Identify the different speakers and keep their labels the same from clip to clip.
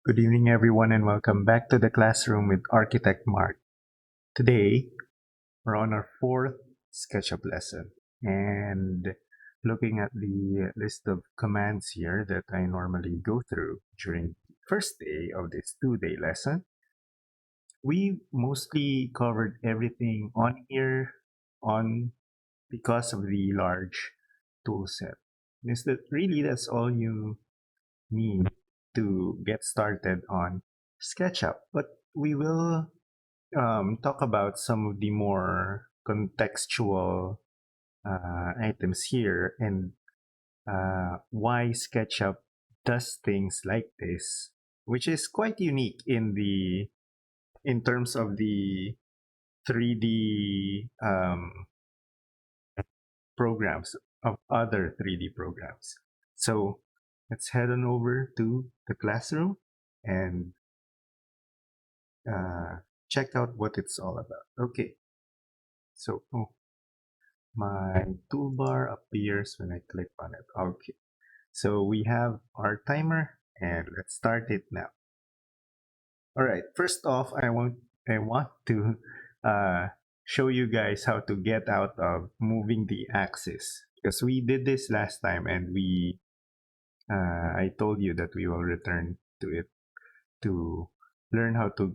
Speaker 1: Good evening, everyone, and welcome back to the classroom with Architect Mark. Today, we're on our fourth SketchUp lesson, and looking at the list of commands here that I normally go through during the first day of this two-day lesson, we mostly covered everything on here on because of the large tool set. Is that really that's all you need to get started on SketchUp? But we will talk about some of the more contextual items here and why SketchUp does things like this, which is quite unique in terms of the 3D programs of other 3D programs. So let's head on over to the classroom and check out what it's all about. Okay, so my toolbar appears when I click on it. Okay, so we have our timer and let's start it now. All right, first off, I want to uh, show you guys how to get out of moving the axis, because we did this last time and I told you that we will return to it to learn how to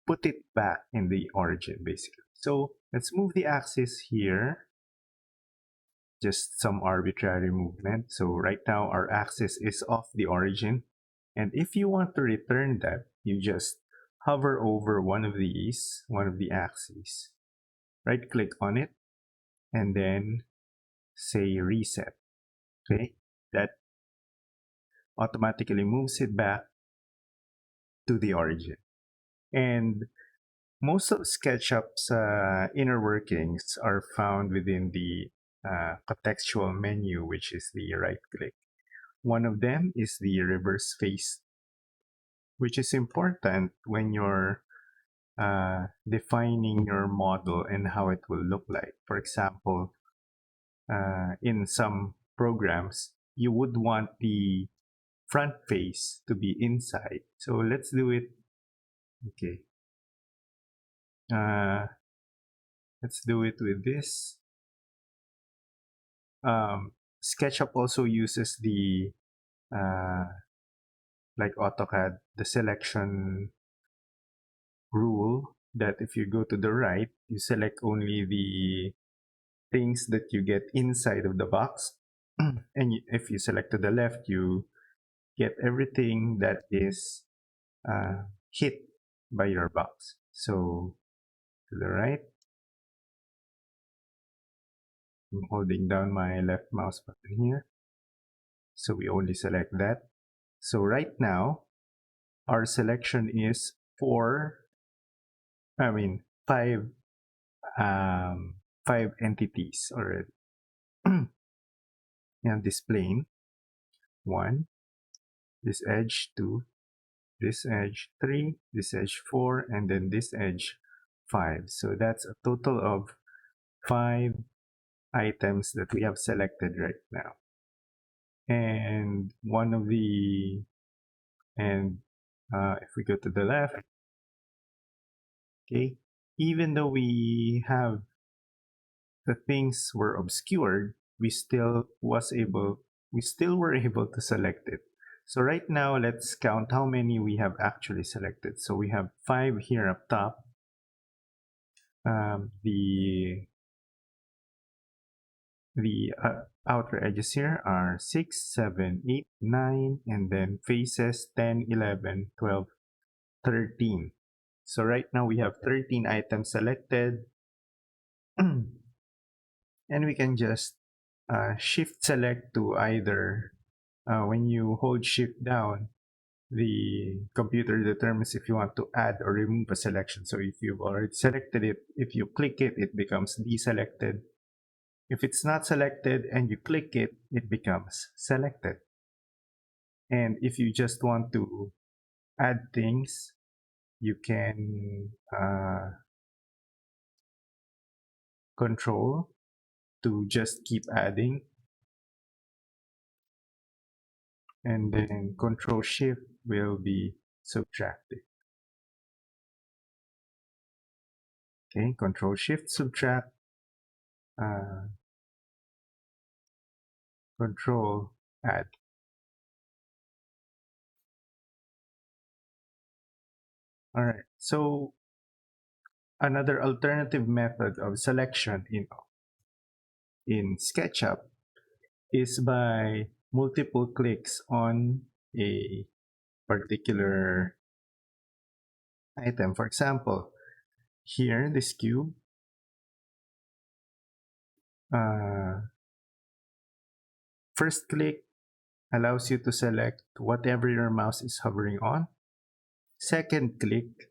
Speaker 1: put it back in the origin, basically. So let's move the axis here, just some arbitrary movement. So right now our axis is off the origin. And if you want to return that, you just hover over one of the axes, right click on it, and then say reset. Okay, that automatically moves it back to the origin. And most of SketchUp's inner workings are found within the contextual menu, which is the right click. One of them is the reverse face, which is important when you're defining your model and how it will look like. For example, in some programs, you would want the front face to be inside. So let's do it. Okay. Let's do it with this. SketchUp also uses the like AutoCAD, the selection rule that if you go to the right, you select only the things that you get inside of the box. And if you select to the left, you get everything that is hit by your box. So to the right, I'm holding down my left mouse button here. So we only select that. So right now, our selection is five five entities already. And this plane, 1, this edge, 2, this edge, 3, this edge, 4, and then this edge, 5. So that's a total of 5 items that we have selected right now. And if we go to the left, okay, even though we have the things were obscured, we still were able to select it. So right now, let's count how many we have actually selected. So we have 5 here up top. The outer edges here are 6, 7, 8, 9, and then faces 10, 11, 12, 13. So right now we have 13 items selected. And we can just shift select to either, when you hold shift down, the computer determines if you want to add or remove a selection. So if you've already selected it, if you click it, it becomes deselected. If it's not selected and you click it, it becomes selected. And if you just want to add things, you can control to just keep adding, and then control shift will be subtract it. Okay, Control Shift subtract, uh, Control add. All right, so another alternative method of selection in SketchUp is by multiple clicks on a particular item. For example, here, this cube, uh, first click allows you to select whatever your mouse is hovering on. Second click,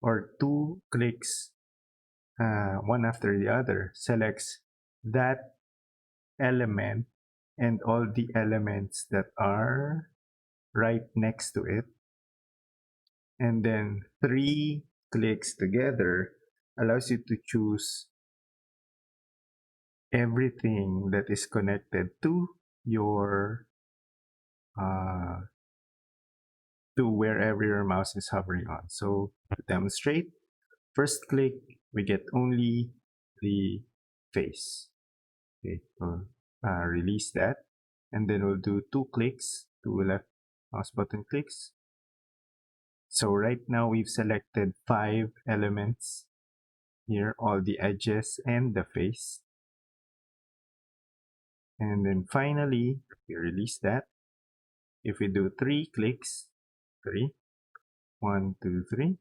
Speaker 1: or two clicks, one after the other, selects that element and all the elements that are right next to it. And then three clicks together allows you to choose everything that is connected to your uh, to wherever your mouse is hovering on. So to demonstrate, first click, we get only the face. Okay, we'll release that, and then we'll do two clicks, two left mouse button clicks. So right now we've selected 5 elements here, all the edges and the face. And then finally, we release that. If we do 3 clicks, 3, 1, 2, 3,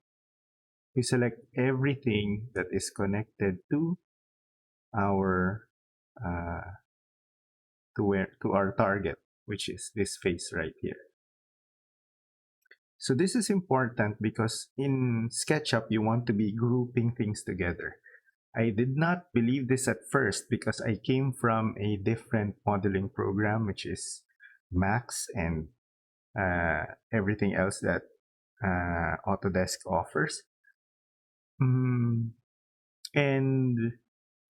Speaker 1: we select everything that is connected to our to our target, which is this face right here. So this is important because in SketchUp, you want to be grouping things together. I did not believe this at first because I came from a different modeling program, which is Max and everything else that Autodesk offers. And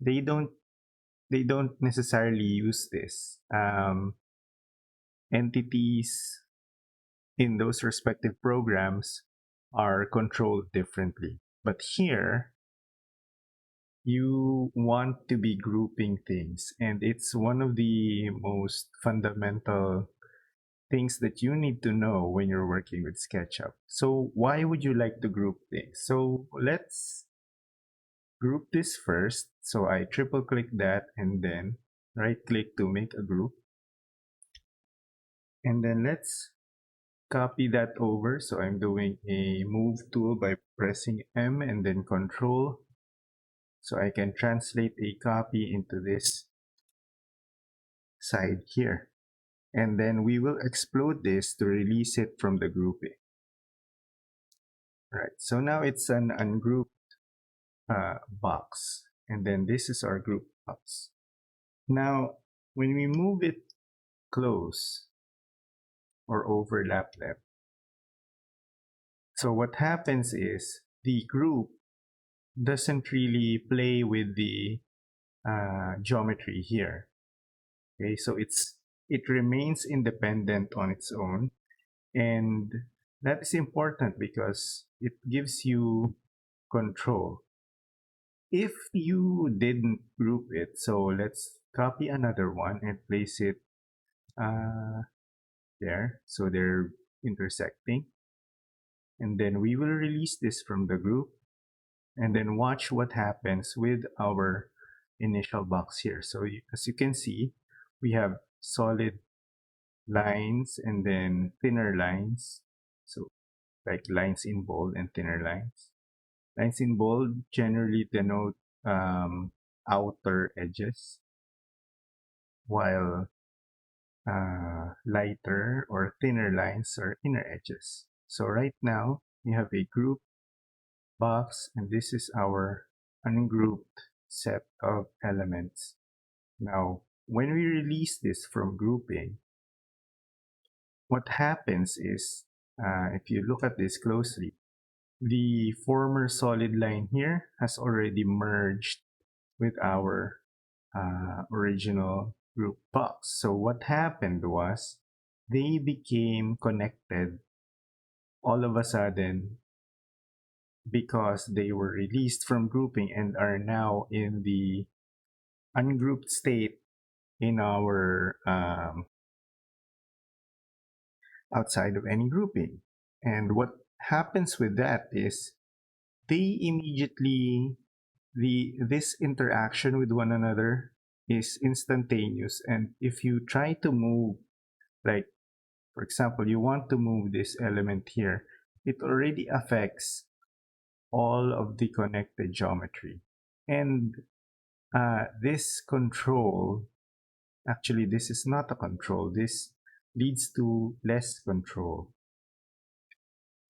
Speaker 1: they don't necessarily use this. Entities in those respective programs are controlled differently. But here, you want to be grouping things, and it's one of the most fundamental things that you need to know when you're working with SketchUp. So why would you like to group things? So let's group this first. So I triple click that and then right click to make a group. And then let's copy that over. So I'm doing a move tool by pressing M and then Control. So I can translate a copy into this side here. And then we will explode this to release it from the grouping. Right, so now it's an ungrouped box. And then this is our group box. Now, when we move it close or overlap them, so what happens is the group doesn't really play with the geometry here. Okay, so it remains independent on its own, and that is important because it gives you control. If you didn't group it, so let's copy another one and place it there, so they're intersecting, and then we will release this from the group and then watch what happens with our initial box here. So as you can see, we have solid lines and then thinner lines. So like lines in bold and thinner lines. Lines in bold generally denote outer edges, while lighter or thinner lines are inner edges. So right now we have a group box, and this is our ungrouped set of elements. Now, when we release this from grouping, what happens is, if you look at this closely, the former solid line here has already merged with our original group box. So what happened was they became connected all of a sudden, because they were released from grouping and are now in the ungrouped state in our outside of any grouping. And what happens with that is they immediately this interaction with one another is instantaneous. And if you try to move, like for example, you want to move this element here, it already affects all of the connected geometry. And this control, actually, this is not a control. This leads to less control.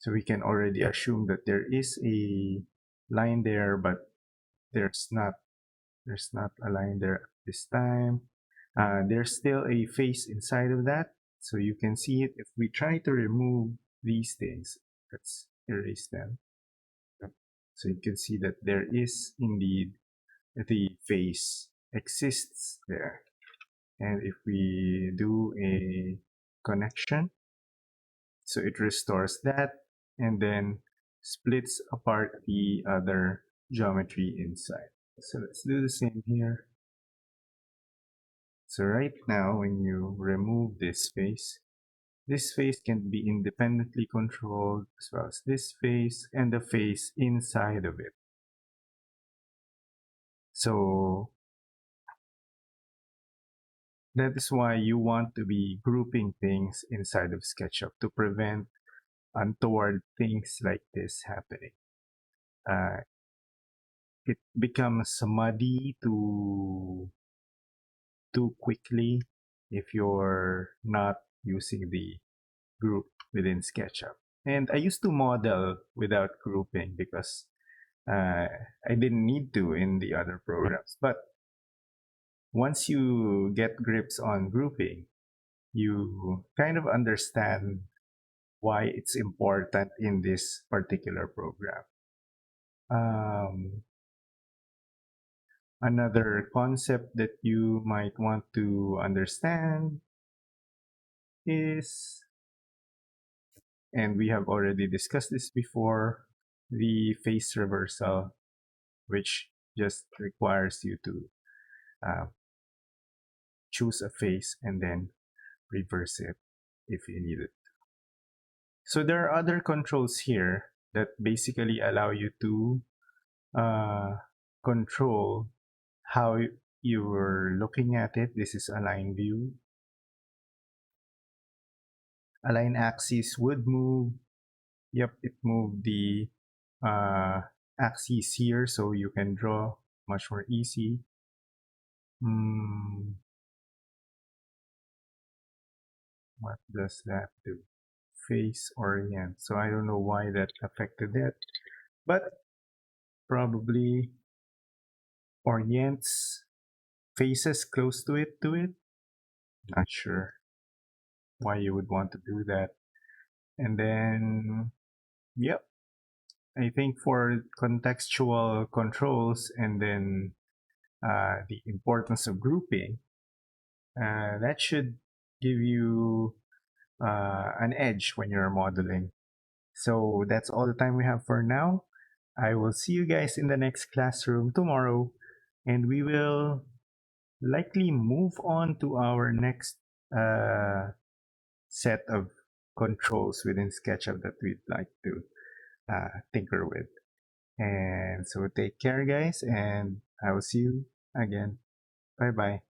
Speaker 1: So we can already assume that there is a line there, but there's not there's not a line there at this time. There's still a face inside of that, so you can see it. If we try to remove these things, let's erase them. So you can see that there is indeed the face exists there. And if we do a connection, so it restores that and then splits apart the other geometry inside. So let's do the same here. So right now, when you remove this face can be independently controlled as well as this face and the face inside of it. So that is why you want to be grouping things inside of SketchUp to prevent untoward things like this happening. It becomes muddy too quickly if you're not using the group within SketchUp. And I used to model without grouping because I didn't need to in the other programs. But once you get grips on grouping, you kind of understand why it's important in this particular program. Um, Another concept that you might want to understand is, and we have already discussed this before, the face reversal, which just requires you to uh, choose a face and then reverse it if you need it. So there are other controls here that basically allow you to uh, control how you're looking at it. This is align view. Align axis would move. Yep, it moved the axis here so you can draw much more easy. What does that do? Face orient. So I don't know why that affected it, but probably orients faces close to it. Not sure why you would want to do that. And then, yep, I think for contextual controls and then the importance of grouping, that should give you an edge when you're modeling. So that's all the time we have for now. I will see you guys in the next classroom tomorrow, and we will likely move on to our next set of controls within SketchUp that we'd like to tinker with. And so take care, guys, and I will see you again. Bye bye.